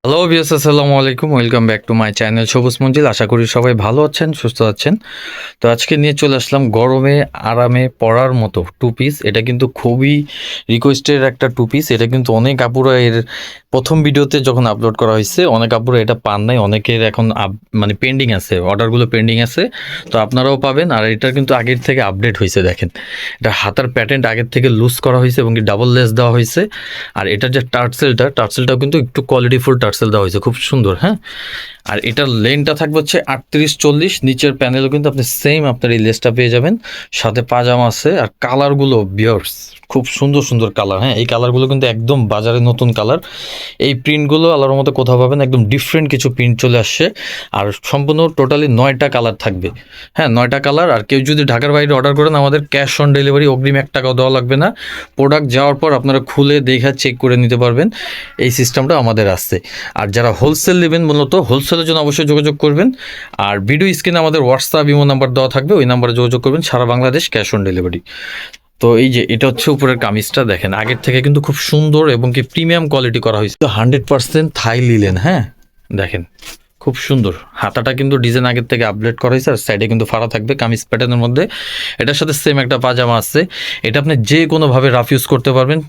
Hello viewers, আসসালামু আলাইকুম। Welcome back to my channel সবুজ মঞ্জিল। আশা করি সবাই ভালো আছেন, সুস্থ আছেন। তো আজকে নিয়ে চলে আসলাম গরমে আরামে পরার মতো টু পিস। এটা কিন্তু খুবই রিকোয়েস্টের একটা টু পিস। এটা কিন্তু অনেক আপুরা এর প্রথম ভিডিওতে যখন আপলোড করা হয়েছে অনেক আপুরা এটা পান নাই, অনেকের এখন মানে পেন্ডিং আছে, অর্ডারগুলো পেন্ডিং আছে। তো আপনারাও পাবেন। আর এটা কিন্তু আগের থেকে আপডেট হয়েছে। দেখেন, এটা হাতার প্যাটার্ন আগের থেকে লুজ করা হয়েছে এবং কি ডাবল লেস দেওয়া হয়েছে। আর এটার যে টার্সেলটাও কিন্তু একটু কোয়ালিটিফুল টার্সেল দেওয়া হয়েছে, খুব সুন্দর। হ্যাঁ, আর এটার লেনটা থাকবে হচ্ছে 38-40। নিচের প্যানেলও কিন্তু আপনি সেম আপনার এই লেসটা পেয়ে যাবেন, সাথে পাজামা আছে। আর কালারগুলো বিয়ার্স খুব সুন্দর সুন্দর কালার। হ্যাঁ, এই কালারগুলো কিন্তু একদম বাজারে নতুন কালার। এই প্রিন্টগুলো আল্লাহর মতো কোথাও পাবেন, একদম ডিফারেন্ট কিছু প্রিন্ট চলে আসছে। আর সম্পূর্ণ টোটালি 9টা কালার থাকবে। হ্যাঁ, 9টা কালার। আর কেউ যদি ঢাকার বাইরে অর্ডার করেন, আমাদের ক্যাশ অন ডেলিভারি, অগ্রিম 1 টাকাও দেওয়া লাগবে না। প্রোডাক্ট যাওয়ার পর আপনারা খুলে দেখা চেক করে নিতে পারবেন, এই সিস্টেমটা আমাদের আসছে। আর যারা হোলসেল নেবেন, মূলত হোলসেলের জন্য অবশ্যই যোগাযোগ করবেন। আর ভিডিও স্ক্রিনে আমাদের হোয়াটসঅ্যাপ ইমো নাম্বার দেওয়া থাকবে, ওই নাম্বারে যোগাযোগ করবেন। সারা বাংলাদেশ ক্যাশ অন ডেলিভারি। তো এই যে এটা হচ্ছে উপরের কামিজটা, দেখেন আগের থেকে কিন্তু খুব সুন্দর এবং কি প্রিমিয়াম কোয়ালিটি করা হয়েছে। 100% থাই লিলেন। হ্যাঁ, দেখেন খুব সুন্দর। হাতাটা কিন্তু ডিজাইন আগের থেকে আপডেট করা হয়েছে। আর সাইডে কিন্তু ফাড়া থাকবে কামিজ প্যাটার্নের মধ্যে। এটার সাথে সেম একটা পাজামা আছে। এটা আপনি যে কোনোভাবে রাফ ইউজ করতে পারবেন,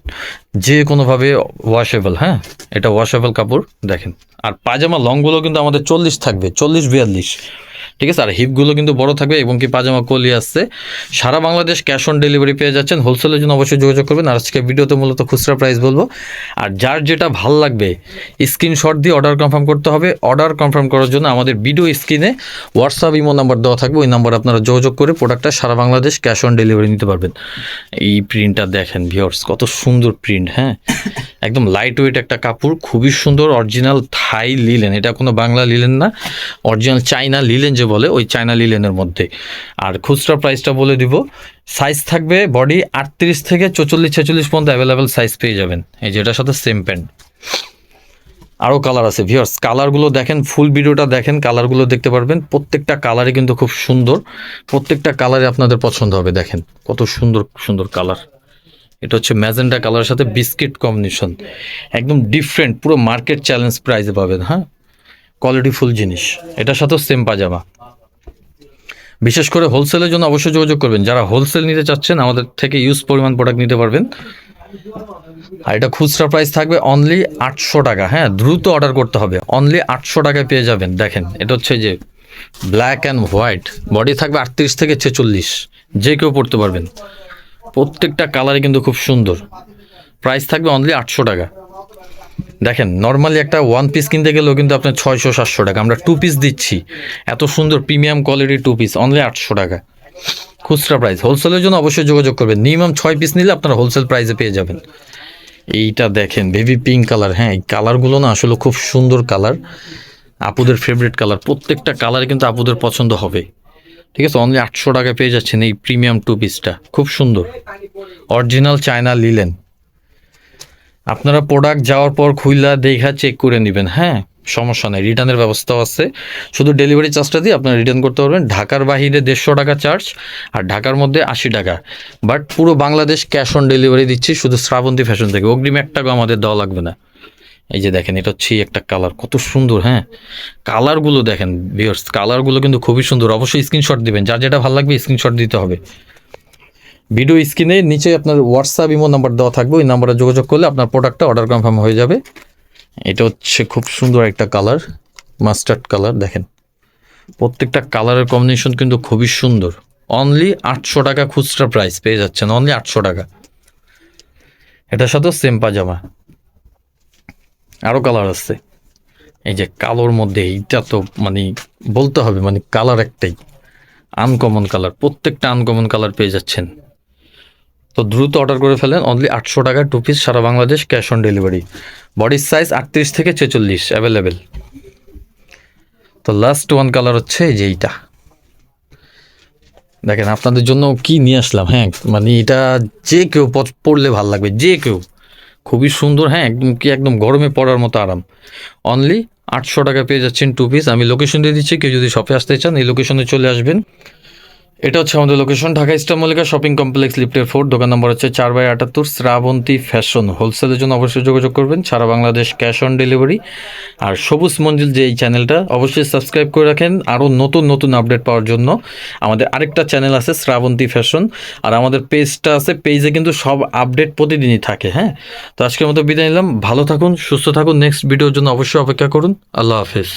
যে কোনোভাবে ওয়াশেবল। হ্যাঁ, এটা ওয়াশেবল কাপড়। দেখেন, আর পাজামা লংগুলো কিন্তু আমাদের 40 থাকবে, 40-42। ঠিক আছে। আর হিপগুলো কিন্তু বড় থাকবে এবং কি পাজামা কলি আসছে। সারা বাংলাদেশ ক্যাশ অন ডেলিভারি পেয়ে যাচ্ছেন। হোলসেলের জন্য অবশ্যই যোগাযোগ করবেন। আর আজকে ভিডিওতে মূলত খুচরা প্রাইস বলবো। আর যার যেটা ভাল লাগবে স্ক্রিনশট দিয়ে অর্ডার কনফার্ম করতে হবে। অর্ডার কনফার্ম করার জন্য আমাদের ভিডিও স্ক্রিনে হোয়াটসঅ্যাপ ইমো নাম্বার দেওয়া থাকবে, ওই নাম্বার আপনারা যোগাযোগ করে প্রোডাক্টটা সারা বাংলাদেশ ক্যাশ অন ডেলিভারি নিতে পারবেন। এই প্রিন্টটা দেখেন ভিউয়ার্স, কত সুন্দর প্রিন্ট। হ্যাঁ, একদম লাইট ওয়েট একটা কাপড়, খুবই সুন্দর। অরিজিনাল থাই লিলেন, এটা কোনো বাংলা লিলেন না, অরিজিনাল চাইনা লিলেন যে বলে, ওই চায়না লিলেনের মধ্যে। আর খুচরা প্রাইসটা বলে দিব। সাইজ থাকবে বডি 38 থেকে 44-46 পর্যন্ত অ্যাভেলেবেল সাইজ পেয়ে যাবেন। এই যেটার সাথে সেম প্যান্ট। আরও কালার আছে ভিউয়ার্স, কালারগুলো দেখেন, ফুল ভিডিওটা দেখেন, কালারগুলো দেখতে পারবেন। প্রত্যেকটা কালারই কিন্তু খুব সুন্দর, প্রত্যেকটা কালারে আপনাদের পছন্দ হবে। দেখেন কত সুন্দর সুন্দর কালার। এটা হচ্ছে ম্যাজেন্টা কালারের সাথে বিস্কিট কম্বিনেশন, একদম ডিফারেন্ট, পুরো মার্কেট চ্যালেঞ্জ প্রাইসে পাবেন। হ্যাঁ, কোয়ালিটিফুল জিনিস। এটার সাথেও সেম পাজামা। বিশেষ করে হোলসেলের জন্য অবশ্যই যোগাযোগ করবেন। যারা হোলসেল নিতে চাচ্ছেন, আমাদের থেকে ইউজ পরিমাণ প্রোডাক্ট নিতে পারবেন। আর এটা খুচরা প্রাইস থাকবে অনলি 800 টাকা। হ্যাঁ, দ্রুত অর্ডার করতে হবে, অনলি 800 টাকায় পেয়ে যাবেন। দেখেন, এটা হচ্ছে যে ব্ল্যাক অ্যান্ড হোয়াইট, বডি থাকবে 38 থেকে 46, যে কেউ পড়তে পারবেন। প্রত্যেকটা কালারই কিন্তু খুব সুন্দর। প্রাইস থাকবে অনলি 800 টাকা। দেখেন, নর্মালি একটা ওয়ান পিস কিনতে গেলেও কিন্তু আপনার 600-700 টাকা, আমরা টু পিস দিচ্ছি। এত সুন্দর প্রিমিয়াম কোয়ালিটির টু পিস অনলি 800 টাকা খুচরা প্রাইস। হোলসেলের জন্য অবশ্যই যোগাযোগ করবেন। মিনিমাম 6 পিস নিলে আপনারা হোলসেল প্রাইসে পেয়ে যাবেন। এইটা দেখেন, বেবি পিঙ্ক কালার। হ্যাঁ, এই কালারগুলো না আসলে খুব সুন্দর কালার, আপুদের ফেভারিট কালার। প্রত্যেকটা কালারে কিন্তু আপুদের পছন্দ হবে। ঠিক আছে, অনলি 800 টাকায় পেয়ে যাচ্ছেন এই প্রিমিয়াম টু পিসটা, খুব সুন্দর। Original China linen. আপনারা প্রোডাক্ট যাওয়ার পর খুইলা দেখা চেক করে নেবেন। হ্যাঁ, সমস্যা নেই, রিটার্নের ব্যবস্থাও আছে। শুধু ডেলিভারি চার্জটা দিয়ে আপনারা রিটার্ন করতে পারবেন। ঢাকার বাহিরে 150 টাকা চার্জ, আর ঢাকার মধ্যে 80 টাকা। বাট পুরো বাংলাদেশ ক্যাশ অন ডেলিভারি দিচ্ছি, শুধু শ্রাবন্তী ফ্যাশন থেকে। অগ্রিম 1 টাকা আমাদের দেওয়া লাগবে না। এই যে দেখেন, এটা হচ্ছে একটা কালার, কত সুন্দর। হ্যাঁ, কালারগুলো দেখেন ভিউয়ার্স, কালারগুলো কিন্তু খুবই সুন্দর। অবশ্যই স্ক্রিনশট দিবেন, যার যেটা ভালো লাগবে স্ক্রিনশট দিতে হবে। ভিডিও স্ক্রিনে নিচে আপনার হোয়াটসঅ্যাপ ইমো নাম্বার দেওয়া থাকবে, ওই নাম্বারে যোগাযোগ করলে আপনার প্রোডাক্টটা অর্ডার কনফার্ম হয়ে যাবে। এটা হচ্ছে খুব সুন্দর একটা কালার, মাস্টার্ড কালার। দেখেন, প্রত্যেকটা কালারের কম্বিনেশন কিন্তু খুবই সুন্দর। অনলি 800 টাকা খুচরা প্রাইস পেয়ে যাচ্ছেন, অনলি 800 টাকা। এটার সাথেও সেম পাজামা। আরও কালার আছে। এই যে কালোর মধ্যে, এইটা তো মানে বলতে হবে, মানে কালার একটাই আনকমন কালার। প্রত্যেকটা আনকমন কালার পেয়ে যাচ্ছেন। তো দ্রুত অর্ডার করে ফেলেন, অনলি 800 টাকা টু পিস, সারা বাংলাদেশ ক্যাশ অন ডেলিভারি। বডির সাইজ 38 থেকে 46 অ্যাভেলেবেল। তো লাস্ট ওয়ান কালার হচ্ছে এই যে এইটা। দেখেন, আপনাদের জন্য কি নিয়ে আসলাম। হ্যাঁ, মানে এটা যে কেউ পরলে ভাল লাগবে, যে কেউ। খুবই সুন্দর। হ্যাঁ, একদম কি একদম গরমে পড়ার মতো আরাম। অনলি 800 টাকা পেয়ে যাচ্ছেন টু পিস। আমি লোকেশন দিয়ে দিচ্ছি, কেউ যদি শপে আসতে চান এই লোকেশনে চলে আসবেন। এটা হচ্ছে আমাদের location, Dhaka Easter Mallika shopping complex লিফটের 4, দোকান নম্বর হচ্ছে 4/78, শ্রাবন্তী ফ্যাশন। হোলসেলের জন্য অবশ্যই যোগাযোগ করবেন, সারা বাংলাদেশ ক্যাশ অন ডেলিভারি। আর সবুজ মঞ্জিল যে এই চ্যানেলটা অবশ্যই সাবস্ক্রাইব করে রাখেন আরও নতুন নতুন আপডেট পাওয়ার জন্য। আমাদের আরেকটা চ্যানেল আছে শ্রাবন্তী ফ্যাশন, আর আমাদের পেজটা আছে, পেজে কিন্তু সব আপডেট প্রতিদিনই থাকে। হ্যাঁ, তো আজকের মতো বিদায় নিলাম, ভালো থাকুন, সুস্থ থাকুন, নেক্সট ভিডিওর জন্য অবশ্যই অপেক্ষা করুন। আল্লাহ হাফেজ।